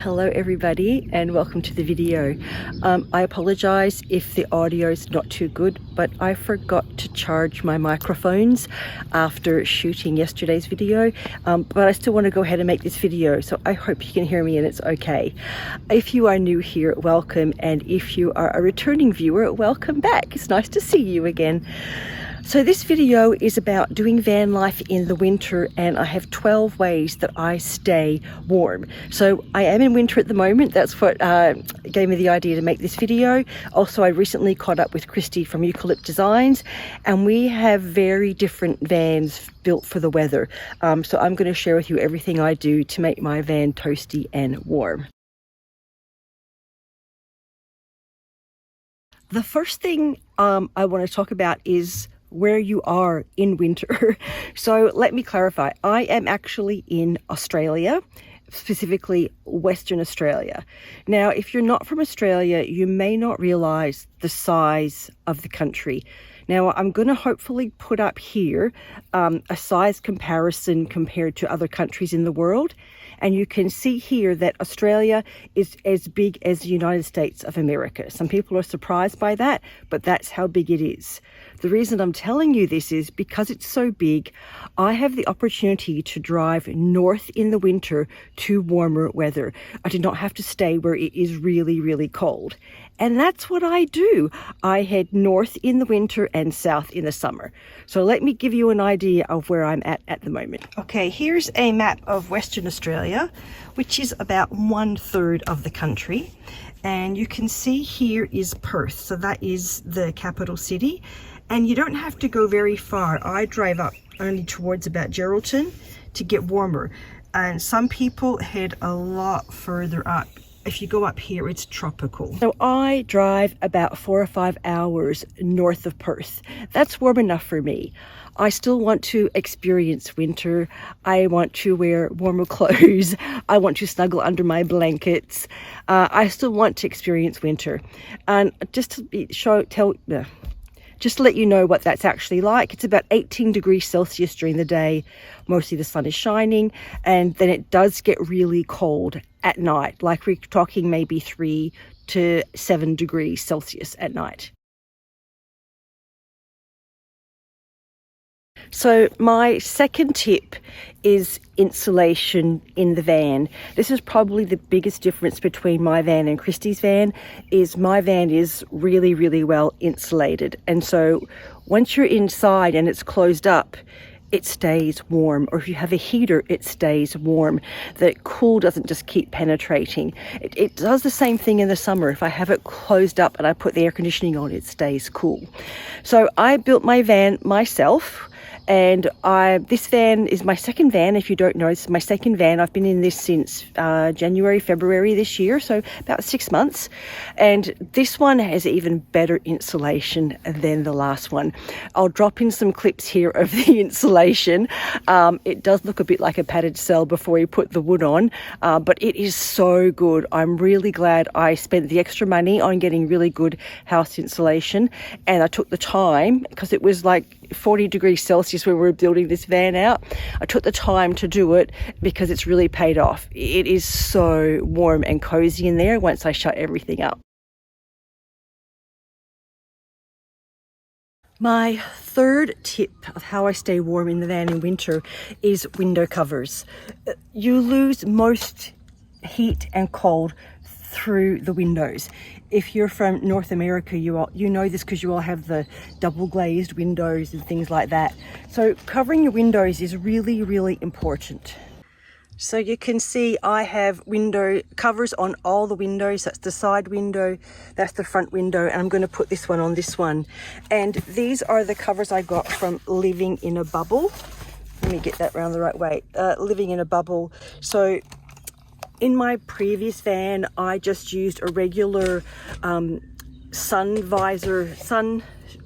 Hello everybody and welcome to the video. I apologize if the audio is not too good, but I forgot to charge my microphones after shooting yesterday's video, but I still want to go ahead and make this video, so I hope you can hear me and it's okay. If you are new here, welcome, and if you are a returning viewer, welcome back. It's nice to see you again. So this video is about doing van life in the winter, and I have 12 ways that I stay warm. So I am in winter at the moment. That's what gave me the idea to make this video. Also, I recently caught up with Christy from Eucalypt Designs, and we have very different vans built for the weather. So I'm going to share with you everything I do to make my van toasty and warm. The first thing I want to talk about is where you are in winter. So let me clarify. I am actually in Australia, specifically Western Australia. Now, if you're not from Australia, you may not realize the size of the country. Now, I'm going to hopefully put up here a size comparison compared to other countries in the world. And you can see here that Australia is as big as the United States of America. Some people are surprised by that, but that's how big it is. The reason I'm telling you this is because it's so big, I have the opportunity to drive north in the winter to warmer weather. I do not have to stay where it is really, really cold. And that's what I do. I head north in the winter and south in the summer. So let me give you an idea of where I'm at the moment. Okay, here's a map of Western Australia, which is about 1/3 of the country. And you can see here is Perth. So that is the capital city. And you don't have to go very far. I drive up only towards about Geraldton to get warmer. And some people head a lot further up. If you go up here, it's tropical. So I drive about 4 or 5 hours north of Perth. That's warm enough for me. I still want to experience winter. I want to wear warmer clothes. I want to snuggle under my blankets. I still want to experience winter. And just to let you know what that's actually like, it's about 18 degrees Celsius during the day. Mostly the sun is shining, and then it does get really cold at night. Like we're talking maybe 3 to 7 degrees Celsius at night. So my second tip is insulation in the van. This is probably the biggest difference between my van and Christy's van, is my van is really, really well insulated. And so once you're inside and it's closed up, it stays warm. Or if you have a heater, it stays warm. The cool doesn't just keep penetrating. It does the same thing in the summer. If I have it closed up and I put the air conditioning on, it stays cool. So I built my van myself. And this van is my second van. If you don't know, it's my second van. I've been in this since January, February this year, so about 6 months. And this one has even better insulation than the last one. I'll drop in some clips here of the insulation. It does look a bit like a padded cell before you put the wood on, but it is so good. I'm really glad I spent the extra money on getting really good house insulation, and I took the time because it was like 40 degrees Celsius when we were building this van out. I took the time to do it because it's really paid off. It is so warm and cozy in there once I shut everything up. My third tip of how I stay warm in the van in winter is window covers. You lose most heat and cold through the windows. If you're from North America, you know this because you all have the double glazed windows and things like that. So covering your windows is really, really important. So you can see I have window covers on all the windows. That's the side window, that's the front window, and I'm going to put this one on this one. And these are the covers I got from Living in a Bubble. Let me get that round the right way. Living in a Bubble. So in my previous van, I just used a regular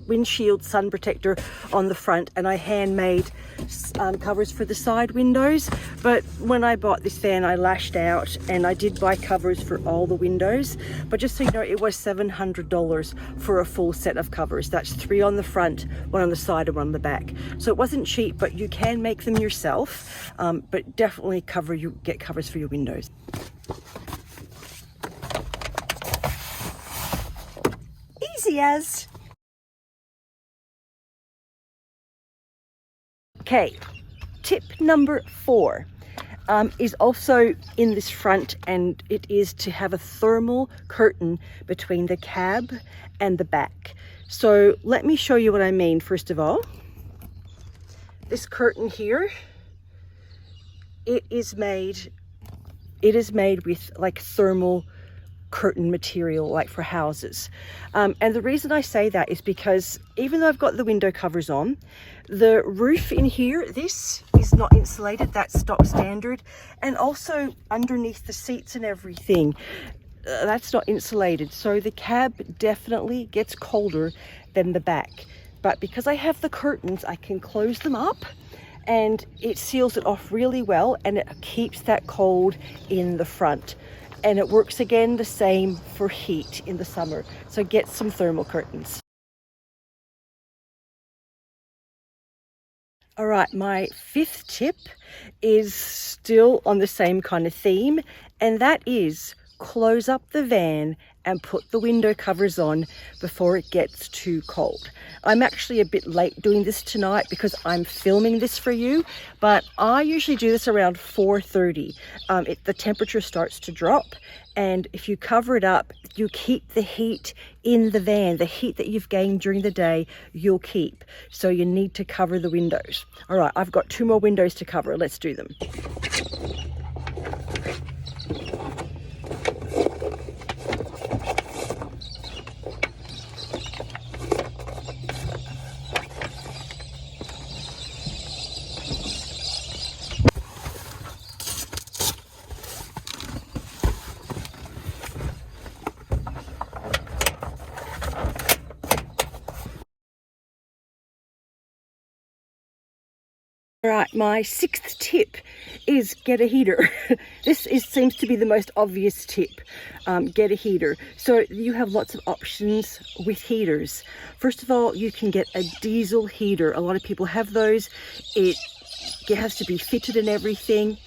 windshield sun protector on the front, and I handmade covers for the side windows. But when I bought this van, I lashed out and I did buy covers for all the windows. But just so you know, it was $700 for a full set of covers. That's 3 on the front, 1 on the side and 1 on the back. So it wasn't cheap, but you can make them yourself. But definitely get covers for your windows. Gracias. Okay, tip number 4 is also in this front, and it is to have a thermal curtain between the cab and the back. So let me show you what I mean. First of all, this curtain here, it is made with like thermal curtain material, like for houses. And the reason I say that is because even though I've got the window covers on, the roof in here, this is not insulated. That's stock standard. And also underneath the seats and everything, that's not insulated. So the cab definitely gets colder than the back. But because I have the curtains, I can close them up and it seals it off really well, and it keeps that cold in the front. And it works again the same for heat in the summer. So get some thermal curtains. All right, my 5th tip is still on the same kind of theme, and that is close up the van and put the window covers on before it gets too cold. I'm actually a bit late doing this tonight because I'm filming this for you, but I usually do this around 4:30. The temperature starts to drop, and if you cover it up, you keep the heat in the van. The heat that you've gained during the day, you'll keep. So you need to cover the windows. All right, I've got 2 more windows to cover. Let's do them. All right, my 6th tip is get a heater. Seems to be the most obvious tip. Get a heater. So you have lots of options with heaters. First of all, you can get a diesel heater. A lot of people have those. It has to be fitted and everything.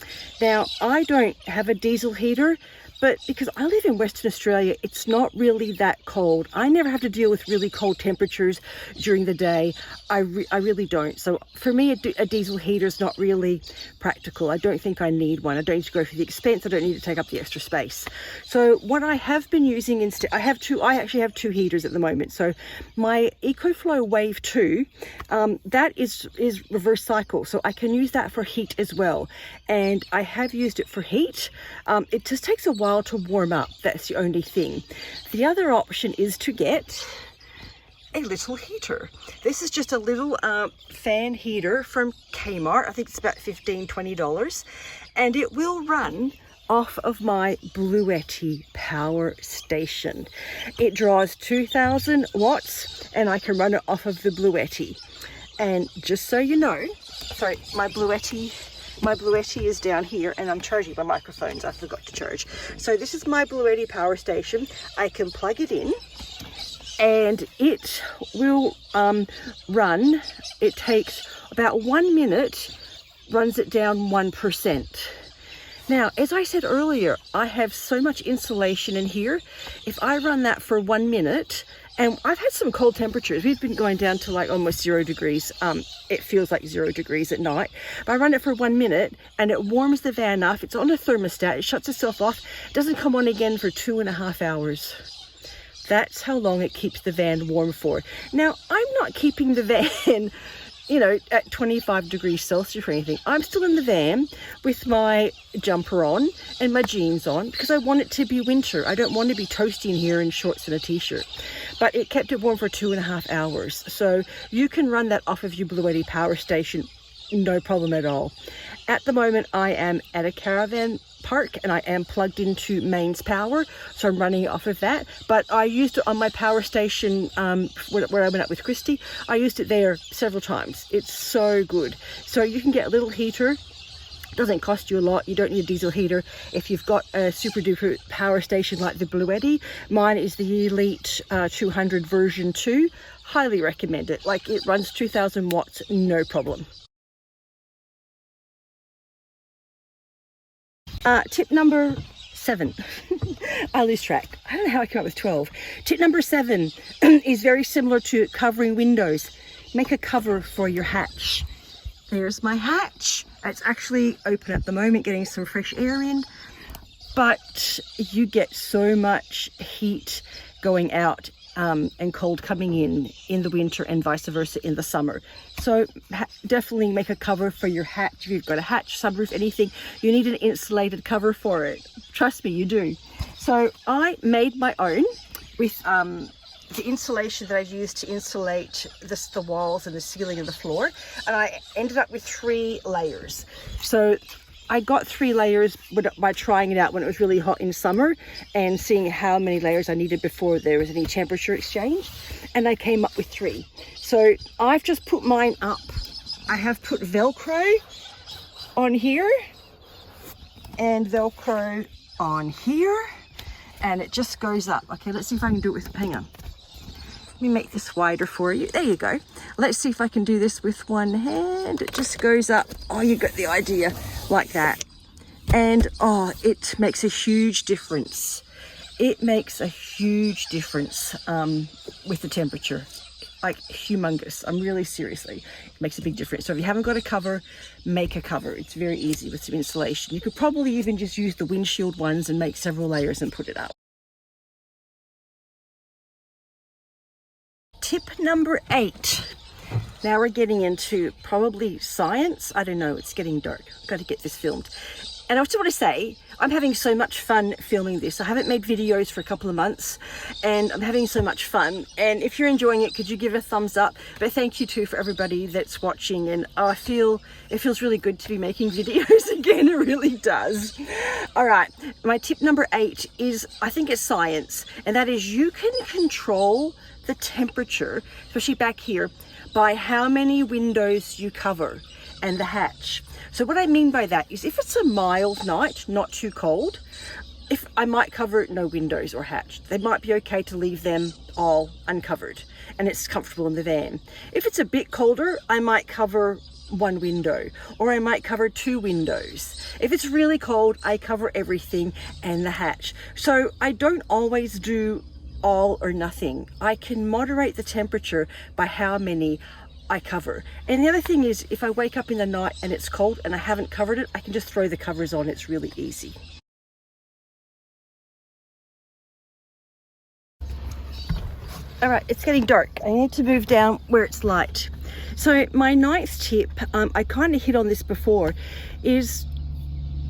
Now, I don't have a diesel heater, but because I live in Western Australia, it's not really that cold. I never have to deal with really cold temperatures during the day. I really don't. So for me, a diesel heater is not really practical. I don't think I need one. I don't need to go for the expense. I don't need to take up the extra space. So what I have been using instead, I actually have 2 heaters at the moment. So my EcoFlow Wave 2, that is reverse cycle. So I can use that for heat as well. And I have used it for heat. It just takes a while to warm up. That's the only thing. The other option is to get a little heater. This is just a little fan heater from Kmart. I think it's about $15-20, and it will run off of my Bluetti power station. It draws 2,000 watts, and I can run it off of the Bluetti. And just so you know, sorry, my Bluetti is down here, and I'm charging my microphones. I forgot to charge. So this is my Bluetti power station. I can plug it in and it will run. It takes about 1 minute, runs it down 1%. Now, as I said earlier, I have so much insulation in here. If I run that for 1 minute, and I've had some cold temperatures. We've been going down to like almost 0 degrees. It feels like 0 degrees at night. But I run it for 1 minute and it warms the van up. It's on a thermostat. It shuts itself off. It doesn't come on again for 2.5 hours. That's how long it keeps the van warm for. Now, I'm not keeping the van, you know, at 25 degrees Celsius or anything. I'm still in the van with my jumper on and my jeans on because I want it to be winter. I don't want to be toasty in here in shorts and a t-shirt. But it kept it warm for 2.5 hours. So you can run that off of your Bluetti power station, no problem at all. At the moment, I am at a caravan park and I am plugged into mains power, so I'm running off of that. But I used it on my power station where I went up with Christy. I used it there several times. It's so good. So you can get a little heater. Doesn't cost you a lot. You don't need a diesel heater if you've got a super duper power station like the Bluetti. Mine is the Elite 200 version 2. Highly recommend it. Like, it runs 2,000 watts, no problem. Tip number 7. I lose track. I don't know how I came up with 12. Tip number 7 is very similar to covering windows. Make a cover for your hatch. There's my hatch. It's actually open at the moment, getting some fresh air in, but you get so much heat going out and cold coming in the winter, and vice versa in the summer. So definitely make a cover for your hatch. If you've got a hatch, sunroof, anything, you need an insulated cover for it. Trust me, you do. So I made my own with the insulation that I used to insulate the walls and the ceiling and the floor, and I ended up with 3 layers. So I got 3 layers by trying it out when it was really hot in summer and seeing how many layers I needed before there was any temperature exchange, and I came up with 3. So I've just put mine up. I have put Velcro on here and Velcro on here, and it just goes up. Okay, let's see if I can do it with, hang on. Let me make this wider for you. There you go. Let's see if I can do this with one hand. It just goes up. Oh, you got the idea, like that. And oh, it makes a huge difference. It makes a huge difference with the temperature. Like humongous. I'm really seriously, it makes a big difference. So if you haven't got a cover, make a cover. It's very easy with some insulation. You could probably even just use the windshield ones and make several layers and put it up. Tip number 8. Now we're getting into probably science. I don't know, it's getting dark. I've got to get this filmed. And I just want to say, I'm having so much fun filming this. I haven't made videos for a couple of months and I'm having so much fun. And if you're enjoying it, could you give a thumbs up? But thank you too for everybody that's watching. And I feel it feels really good to be making videos again. It really does. All right, my tip number 8 is, I think it's science. And that is, you can control the temperature, especially back here, by how many windows you cover and the hatch. So what I mean by that is, if it's a mild night, not too cold, if I might cover no windows or hatch. They might be okay to leave them all uncovered and it's comfortable in the van. If it's a bit colder, I might cover 1 window, or I might cover 2 windows. If it's really cold, I cover everything and the hatch. So I don't always do all or nothing. I can moderate the temperature by how many I cover. And the other thing is, if I wake up in the night and it's cold and I haven't covered it, I can just throw the covers on. It's really easy. All right, it's getting dark. I need to move down where it's light. So my 9th tip, I kind of hit on this before, is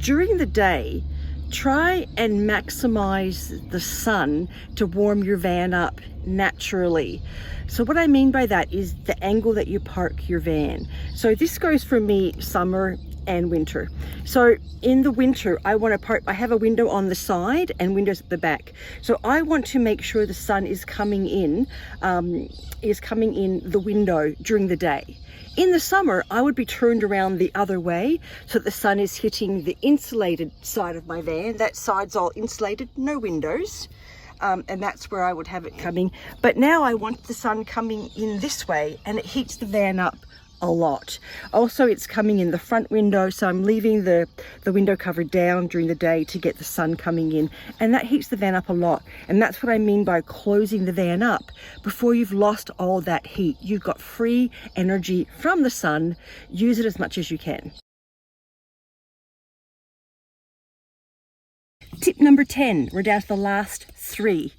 during the day, try and maximize the sun to warm your van up naturally. So what I mean by that is the angle that you park your van. So this goes for me summer and winter. So in the winter, I want to park, I have a window on the side and windows at the back. So I want to make sure the sun is coming in the window during the day. In the summer, I would be turned around the other way so that the sun is hitting the insulated side of my van. That side's all insulated, no windows. And that's where I would have it coming. But now I want the sun coming in this way, and it heats the van up a lot. Also, it's coming in the front window, so I'm leaving the window cover down during the day to get the sun coming in, and that heats the van up a lot. And that's what I mean by closing the van up before you've lost all that heat. You've got free energy from the sun. Use it as much as you can. Tip number 10, we're down to the last 3.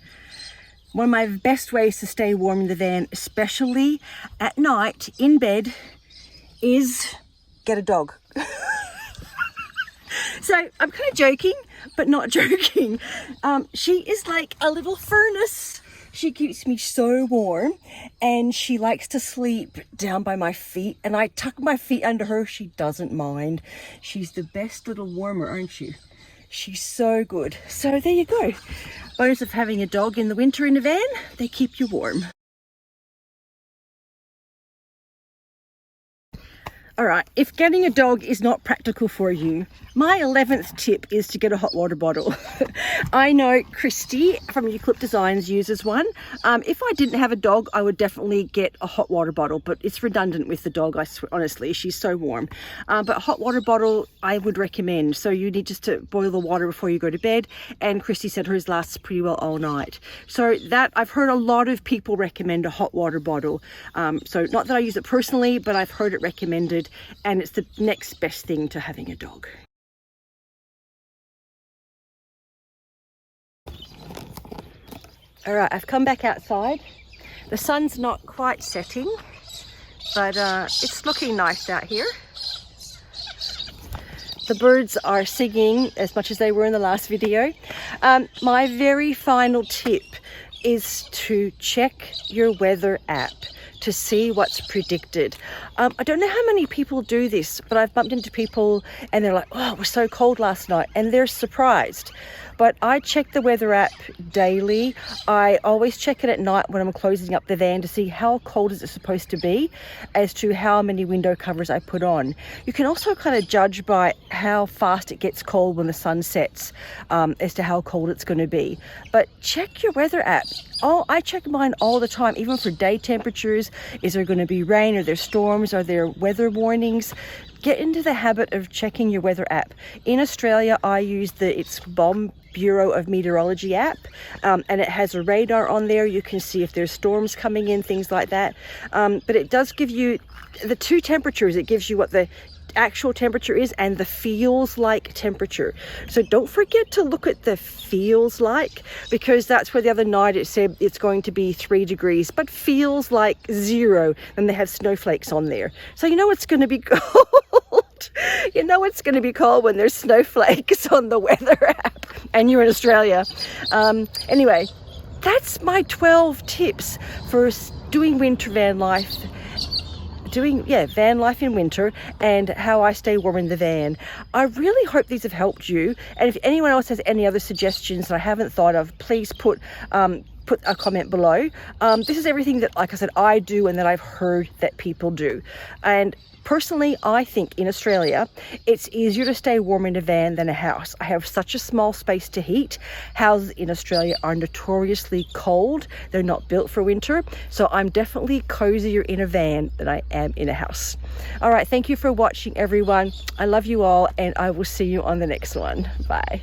One of my best ways to stay warm in the van, especially at night in bed, is get a dog. So I'm kind of joking, but not joking. She is like a little furnace. She keeps me so warm, and she likes to sleep down by my feet, and I tuck my feet under her. She doesn't mind. She's the best little warmer, aren't you? She's so good. So there you go. Bonus of having a dog in the winter in a van, they keep you warm. All right, if getting a dog is not practical for you, My 11th tip is to get a hot water bottle. I know Christy from Eucalypt Designs uses one. If I didn't have a dog, I would definitely get a hot water bottle, but it's redundant with the dog, honestly. She's so warm. But a hot water bottle, I would recommend. So you need just to boil the water before you go to bed. And Christy said hers lasts pretty well all night. So that, I've heard a lot of people recommend a hot water bottle. So not that I use it personally, but I've heard it recommended, and it's the next best thing to having a dog. All right, I've come back outside. The sun's not quite setting, but it's looking nice out here. The birds are singing as much as they were in the last video. My very final tip is to check your weather app to see what's predicted. I don't know how many people do this, but I've bumped into people and they're like, oh, it was so cold last night, and they're surprised. But I check the weather app daily. I always check it at night when I'm closing up the van to see how cold is it supposed to be, as to how many window covers I put on. You can also kind of judge by how fast it gets cold when the sun sets, as to how cold it's going to be. But check your weather app. Oh, I check mine all the time, even for day temperatures. Is there going to be rain? Are there storms? Are there weather warnings? Get into the habit of checking your weather app. In Australia, I use it's BOM, Bureau of Meteorology app, and it has a radar on there. You can see if there's storms coming in, things like that. But it does give you the two temperatures. It gives you what the actual temperature is and the feels like temperature. So don't forget to look at the feels like, because that's where the other night it said it's going to be 3 degrees, but feels like 0, and they have snowflakes on there. So you know it's going to be cold. You know it's going to be cold when there's snowflakes on the weather app and you're in Australia. Anyway, that's my 12 tips for doing winter van life. Van life in winter, and how I stay warm in the van. I really hope these have helped you, and if anyone else has any other suggestions that I haven't thought of, please put a comment below. This is everything that, like I said, I do and that I've heard that people do. And personally, I think in Australia, it's easier to stay warm in a van than a house. I have such a small space to heat. Houses in Australia are notoriously cold. They're not built for winter. So I'm definitely cozier in a van than I am in a house. All right, thank you for watching, everyone. I love you all, and I will see you on the next one. Bye.